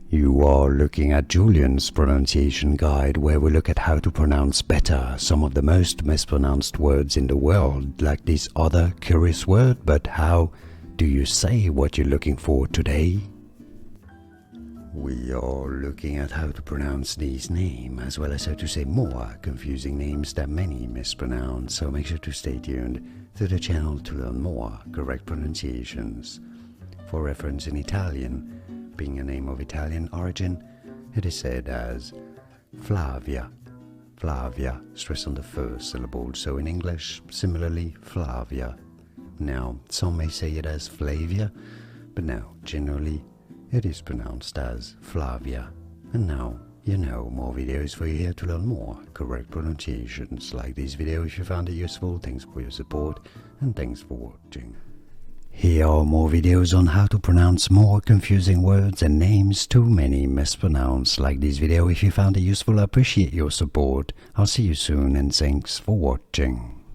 You are looking at Julian's pronunciation guide, where we look at how to pronounce better some of the most mispronounced words in the world, like this other curious word. But how do you say what you're looking for today? We are looking at how to pronounce these names, as well as how to say more confusing names that many mispronounce, so make sure to stay tuned to the channel to learn more correct pronunciations. For reference, in Italian, being a name of Italian origin, it is said as Flavia. Flavia, stress on the first syllable, so in English, similarly, Flavia. Now, some may say it as Flavia, but now, generally, it is pronounced as Flavia. And now, you know, more videos for you here to learn more correct pronunciations. Like this video if you found it useful. Thanks for your support and thanks for watching. Here are more videos on how to pronounce more confusing words and names too many mispronounced. Like this video if you found it useful. I appreciate your support. I'll see you soon and thanks for watching.